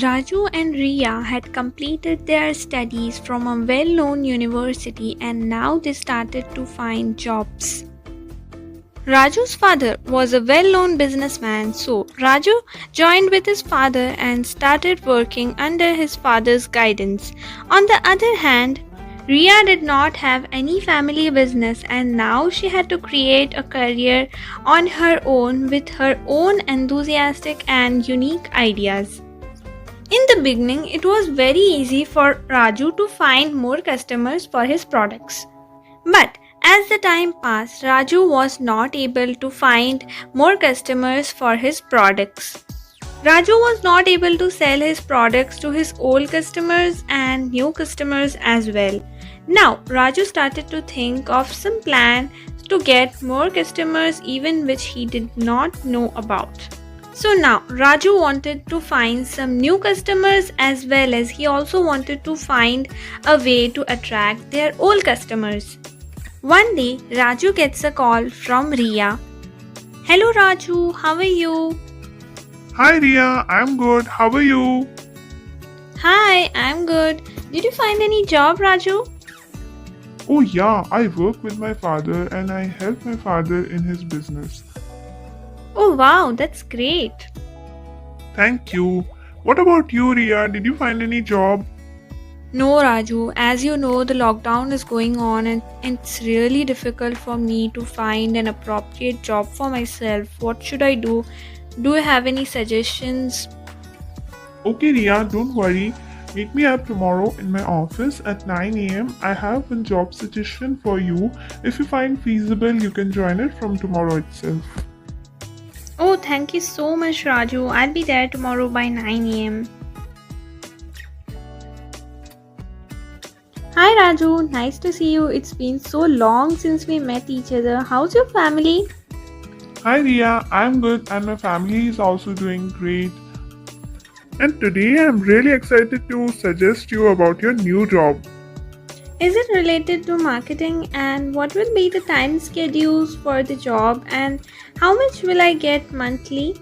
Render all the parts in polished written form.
Raju and Riya had completed their studies from a well known university and now they started to find jobs. Raju's father was a well known businessman, so Raju joined with his father and started working under his father's guidance. On the other hand, Riya did not have any family business and now she had to create a career on her own with her own enthusiastic and unique ideas. In the beginning, it was very easy for Raju to find more customers for his products. But as the time passed, Raju was not able to find more customers for his products. Raju was not able to sell his products to his old customers and new customers as well. Now, Raju started to think of some plan to get more customers even which he did not know about. So now Raju wanted to find some new customers as well as he also wanted to find a way to attract their old customers. One day Raju gets a call from Riya. Hello Raju, how are you? Hi Ria, I'm good. How are you? Hi, I'm good. Did you find any job, Raju? Oh yeah, I work with my father and I help my father in his business. Oh wow, that's great. Thank you. What about you, Ria? Did you find any job? No, Raju, as you know, the lockdown is going on and it's really difficult for me to find an appropriate job for myself. What should I do? Do you have any suggestions? Okay, Ria, don't worry. Meet me up tomorrow in my office at 9 a.m. I have one job suggestion for you. If you find feasible, you can join it from tomorrow itself. Oh, thank you so much, Raju. I'll be there tomorrow by 9 am. Hi, Raju. Nice to see you. It's been so long since we met each other. How's your family? Hi Ria, I'm good and my family is also doing great. And today I'm really excited to suggest you about your new job. Is it related to marketing and what will be the time schedules for the job and how much will I get monthly?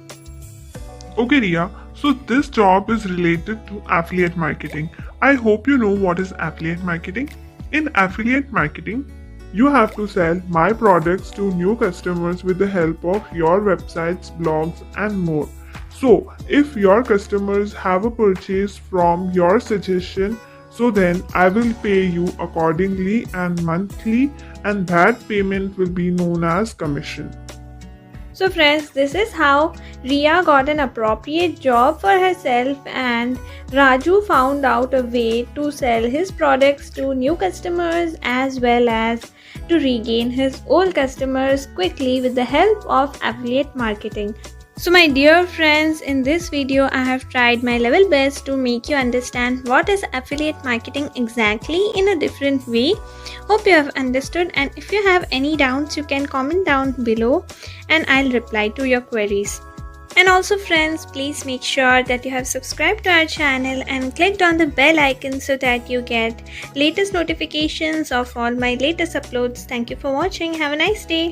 Okay, Ria. So this job is related to affiliate marketing. I hope you know what is affiliate marketing. In affiliate marketing, you have to sell my products to new customers with the help of your websites, blogs, and more. So, if your customers have a purchase from your suggestion, so then I will pay you accordingly and monthly, and that payment will be known as commission. So friends, this is how Riya got an appropriate job for herself and Raju found out a way to sell his products to new customers as well as to regain his old customers quickly with the help of affiliate marketing. So my dear friends, in this video I have tried my level best to make you understand what is affiliate marketing exactly in a different way. Hope you have understood, and if you have any doubts you can comment down below and I'll reply to your queries. And also friends, please make sure that you have subscribed to our channel and clicked on the bell icon so that you get latest notifications of all my latest uploads. Thank you for watching. Have a nice day.